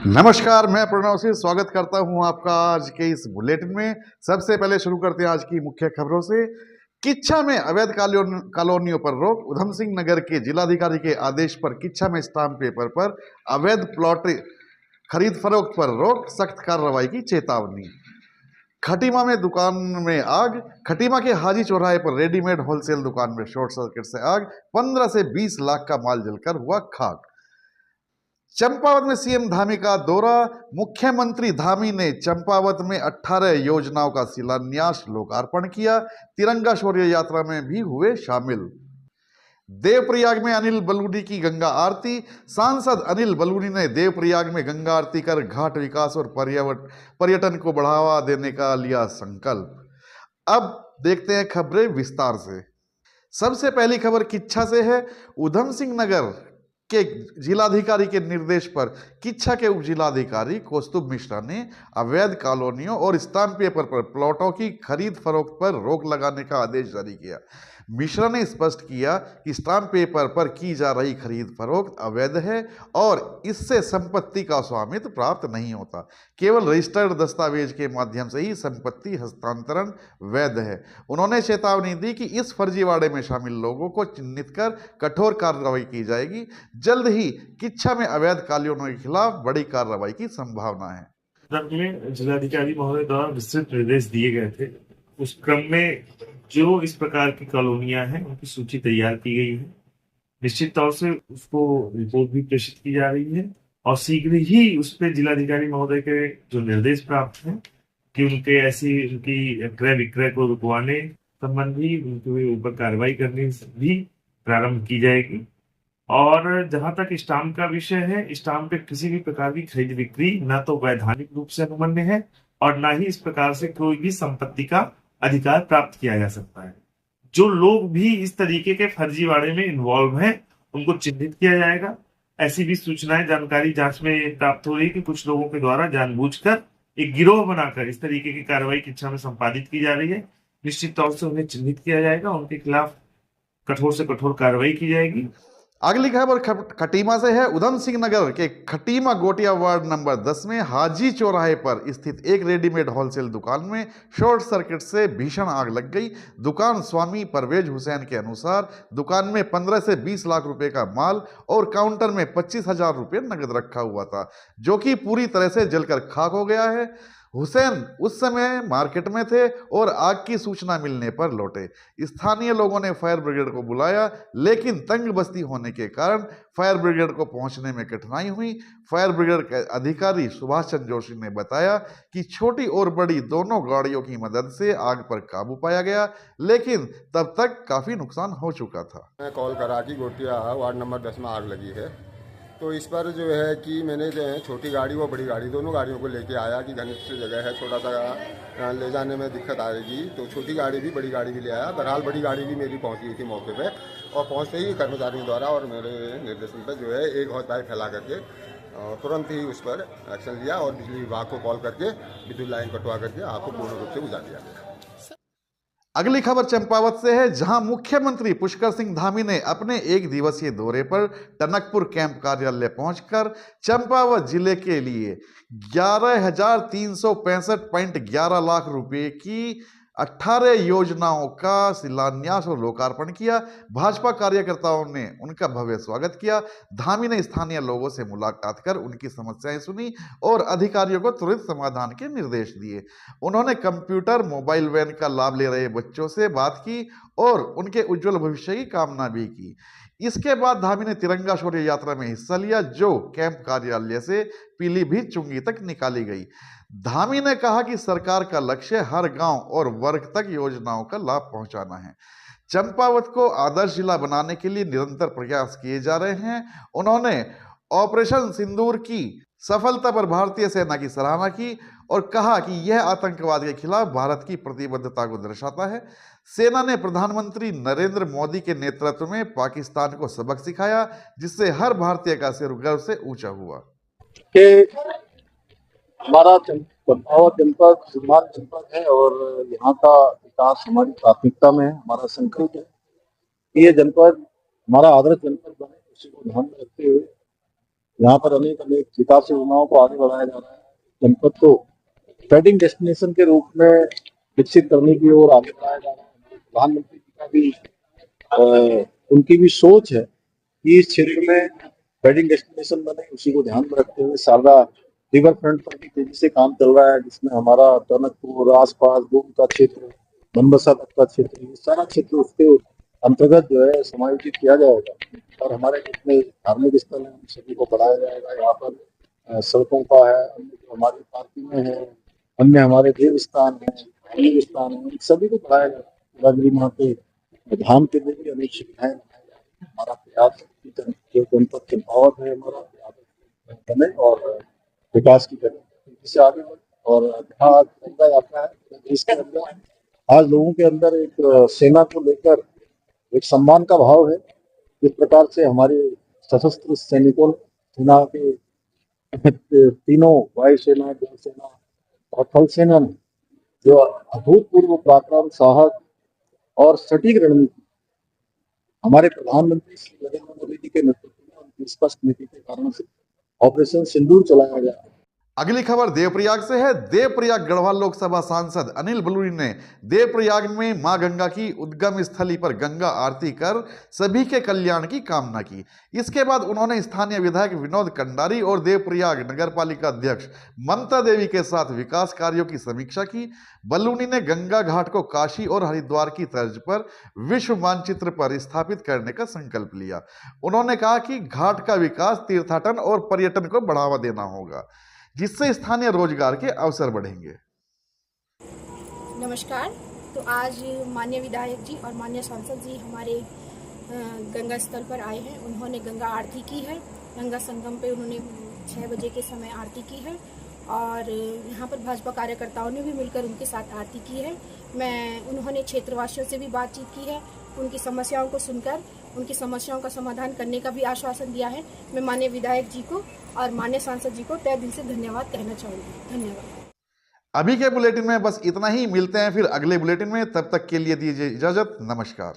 नमस्कार, मैं प्रणव सिंह स्वागत करता हूं आपका आज के इस बुलेटिन में। सबसे पहले शुरू करते हैं आज की मुख्य खबरों से। किच्छा में अवैध कॉलोनियों पर रोक। उधम सिंह नगर के जिलाधिकारी के आदेश पर किच्छा में स्टाम्प पेपर पर अवैध प्लॉट खरीद फरोख्त पर रोक, सख्त कार्रवाई की चेतावनी। खटीमा में दुकान में आग। खटीमा के हाजी चौराहे पर रेडीमेड होलसेल दुकान में शॉर्ट सर्किट से आग। 15 से 20 लाख का माल जलकर हुआ खाक। चंपावत में सीएम धामी का दौरा। मुख्यमंत्री धामी ने चंपावत में 18 योजनाओं का शिलान्यास लोकार्पण किया। तिरंगा शौर्य यात्रा में भी हुए शामिल। देवप्रयाग में अनिल बलूनी की गंगा आरती। सांसद अनिल बलूनी ने देवप्रयाग में गंगा आरती कर घाट विकास और पर्यटन को बढ़ावा देने का लिया संकल्प। अब देखते हैं खबरें विस्तार से। सबसे पहली खबर किच्छा से है। उधम सिंह नगर के जिलाधिकारी के निर्देश पर किच्छा के उप जिलाधिकारी कौस्तुभ मिश्रा ने अवैध कॉलोनियों और स्टाम्प पेपर पर प्लॉटों की खरीद फरोख्त पर रोक लगाने का आदेश जारी किया। मिश्रा ने स्पष्ट किया कि स्टाम्प पेपर पर की जा रही खरीद फरोख्त अवैध है और इससे संपत्ति का स्वामित्व प्राप्त नहीं होता। केवल रजिस्टर्ड दस्तावेज के माध्यम से ही संपत्ति हस्तांतरण वैध है। उन्होंने चेतावनी दी कि इस फर्जीवाड़े में शामिल लोगों को चिन्हित कर कठोर कार्रवाई की जाएगी। जल्द ही किच्छा में अवैध कॉलोनियों के खिलाफ बड़ी कार्रवाई की संभावना है। में जिलाधिकारी महोदय द्वारा विस्तृत निर्देश दिए गए थे। उस क्रम में जो इस प्रकार की कॉलोनियां हैं उनकी सूची तैयार की गई है। निश्चित तौर से उसको रिपोर्ट भी प्रेषित की जा रही है और शीघ्र ही उस पर जिलाधिकारी महोदय के जो निर्देश प्राप्त हैं कि उनकी क्रय विक्रय को रुकवाने संबंधी उनके ऊपर कार्रवाई करने भी प्रारंभ की जाएगी। और जहां तक स्टाम्प का विषय है, स्टाम्प पे किसी भी प्रकार की खरीद बिक्री ना तो वैधानिक रूप से अनुमन्य है और ना ही इस प्रकार से कोई भी संपत्ति का अधिकार प्राप्त किया जा सकता है। जो लोग भी इस तरीके के फर्जीवाड़े में इन्वॉल्व हैं उनको चिन्हित किया जाएगा। ऐसी भी सूचनाएं जानकारी जांच में प्राप्त हो रही है कि कुछ लोगों के द्वारा जानबूझकर एक गिरोह बनाकर इस तरीके की कार्रवाई किच्छा में संपादित की जा रही है। निश्चित तौर से उन्हें चिन्हित किया जाएगा, उनके खिलाफ कठोर से कठोर कार्रवाई की जाएगी। अगली खबर खटीमा से है। उधम सिंह नगर के खटीमा गोटिया वार्ड नंबर 10 में हाजी चौराहे पर स्थित एक रेडीमेड होलसेल दुकान में शॉर्ट सर्किट से भीषण आग लग गई। दुकान स्वामी परवेज हुसैन के अनुसार दुकान में 15 से 20 लाख रुपए का माल और काउंटर में 25,000 रुपये नगद रखा हुआ था, जो कि पूरी तरह से जलकर खाक हो गया है। हुसैन उस समय मार्केट में थे और आग की सूचना मिलने पर लौटे। स्थानीय लोगों ने फायर ब्रिगेड को बुलाया, लेकिन तंग बस्ती होने के कारण फायर ब्रिगेड को पहुंचने में कठिनाई हुई। फायर ब्रिगेड के अधिकारी सुभाष चंद्र जोशी ने बताया कि छोटी और बड़ी दोनों गाड़ियों की मदद से आग पर काबू पाया गया, लेकिन तब तक काफी नुकसान हो चुका था। मैं कॉल करा कि गोटिया वार्ड नंबर 10 में आग लगी है, तो इस पर जो है कि मैंने जो है छोटी गाड़ी व बड़ी गाड़ी दोनों गाड़ियों को लेके आया कि घनिष्ठ जगह है, छोटा सा ले जाने में दिक्कत आएगी, तो छोटी गाड़ी भी बड़ी गाड़ी भी ले आया। बहरहाल बड़ी गाड़ी भी मेरी पहुंच गई थी मौके पे और पहुंचते ही कर्मचारियों द्वारा और मेरे निर्देशन पर जो है एक हौज पाइप फैला करके तुरंत ही उस पर एक्शन लिया और बिजली विभाग को कॉल करके विद्युत लाइन कटवा करके आपको पूर्ण रूप से बुझा दिया गया। अगली खबर चंपावत से है, जहां मुख्यमंत्री पुष्कर सिंह धामी ने अपने एक दिवसीय दौरे पर टनकपुर कैंप कार्यालय पहुंचकर चंपावत जिले के लिए 11,365.11 लाख रुपए की 18 योजनाओं का शिलान्यास और लोकार्पण किया। भाजपा कार्यकर्ताओं ने उनका भव्य स्वागत किया। धामी ने स्थानीय लोगों से मुलाकात कर उनकी समस्याएं सुनी और अधिकारियों को त्वरित समाधान के निर्देश दिए। उन्होंने कंप्यूटर मोबाइल वैन का लाभ ले रहे बच्चों से बात की और उनके उज्जवल भविष्य की कामना भी की। इसके बाद धामी ने तिरंगा शौर्य यात्रा में हिस्सा लिया, जो कैंप कार्यालय से पीलीभीत चुंगी तक निकाली गई। धामी ने कहा कि सरकार का लक्ष्य हर गांव और वर्ग तक योजनाओं का लाभ पहुंचाना है। चंपावत को आदर्श जिला बनाने के लिए निरंतर प्रयास किए जा रहे हैं। उन्होंने ऑपरेशन सिंदूर की सफलता पर भारतीय सेना की सराहना की और कहा कि यह आतंकवाद के खिलाफ भारत की प्रतिबद्धता को दर्शाता है। सेना ने प्रधानमंत्री नरेंद्र मोदी के नेतृत्व में पाकिस्तान को सबक सिखाया, जिससे हर भारतीय का सिर गर्व से ऊंचा हुआ। हमारा चंपावत जनपद निर्माण जनपद है और यहाँ का विकास हमारी प्राथमिकता में है, हमारा संकल्प है। ये जनपद हमारा आदर्श जनपद बने, उसी को ध्यान में रखते हुए यहाँ पर अनेक अनेक विकास योजनाओं को आगे बढ़ाया जा रहा है। जनपद को ट्रेडिंग डेस्टिनेशन के रूप में विकसित करने की ओर आगे बढ़ाया जा रहा है। प्रधानमंत्री जी का भी उनकी भी सोच है कि इस क्षेत्र में वेडिंग डेस्टिनेशन बने, उसी को ध्यान में रखते हुए शारदा रिवर फ्रंट पर भी तेजी से काम चल रहा है, जिसमें हमारा टनकपुर आसपास गोम का क्षेत्र, बनबसा तक का क्षेत्र, ये सारा क्षेत्र उसके अंतर्गत जो है समायोजित किया जाएगा और हमारे जितने धार्मिक स्थल हैं उन सभी को बढ़ाया जाएगा। यहाँ पर सड़कों का है, अन्य जो हमारी पार्किंग है, अन्य हमारे देव स्थान है, धार्मिक स्थान है, उन सभी को बढ़ाया जाएगा। राजगीर माँ के धाम के लिए भी अनेक सुविधाएं बनाई जाएगी। हमारा प्रयास जो जनपद चंपावत है हमारा प्रयास बने और विकास की करें, इससे आगे बढ़े। और जहाँ गंगा यात्रा है देश के अंदर, आज लोगों के अंदर एक सेना को लेकर एक सम्मान का भाव है। जिस प्रकार से हमारे सशस्त्र सैनिकों सेना के तीनों वायुसेना, जल सेना और थल सेना ने जो अभूतपूर्व पराक्रम, साहस और सटीक रणनीति हमारे प्रधानमंत्री श्री नरेंद्र मोदी जी के नेतृत्व में उनकी स्पष्ट नीति के कारण से ऑपरेशन सिंदूर चलाया गया। अगली खबर देवप्रयाग से है। देवप्रयाग गढ़वाल लोकसभा सांसद अनिल बलूनी ने देवप्रयाग में मां गंगा की उद्गम स्थली पर गंगा आरती कर सभी के कल्याण की कामना की। इसके बाद उन्होंने स्थानीय विधायक विनोद कंडारी और देवप्रयाग नगरपालिका अध्यक्ष ममता देवी के साथ विकास कार्यों की समीक्षा की। बलूनी ने गंगा घाट को काशी और हरिद्वार की तर्ज पर विश्व मानचित्र पर स्थापित करने का संकल्प लिया। उन्होंने कहा कि घाट का विकास तीर्थाटन और पर्यटन को बढ़ावा देना होगा, जिससे स्थानीय रोजगार के अवसर बढ़ेंगे। नमस्कार। तो आज माननीय विधायक जी और माननीय सांसद जी हमारे गंगा स्थल पर आए हैं। उन्होंने गंगा आरती की है। गंगा संगम पे उन्होंने 6 बजे के समय आरती की है और यहाँ पर भाजपा कार्यकर्ताओं ने भी मिलकर उनके साथ आरती की है। उन्होंने क्षेत्रवासियों से भी बातचीत की है, उनकी समस्याओं को सुनकर उनकी समस्याओं का समाधान करने का भी आश्वासन दिया है। मैं माननीय विधायक जी को और माननीय सांसद जी को तहे दिल से धन्यवाद कहना चाहूँगी। धन्यवाद। अभी के बुलेटिन में बस इतना ही। मिलते हैं फिर अगले बुलेटिन में, तब तक के लिए दीजिए इजाजत। नमस्कार।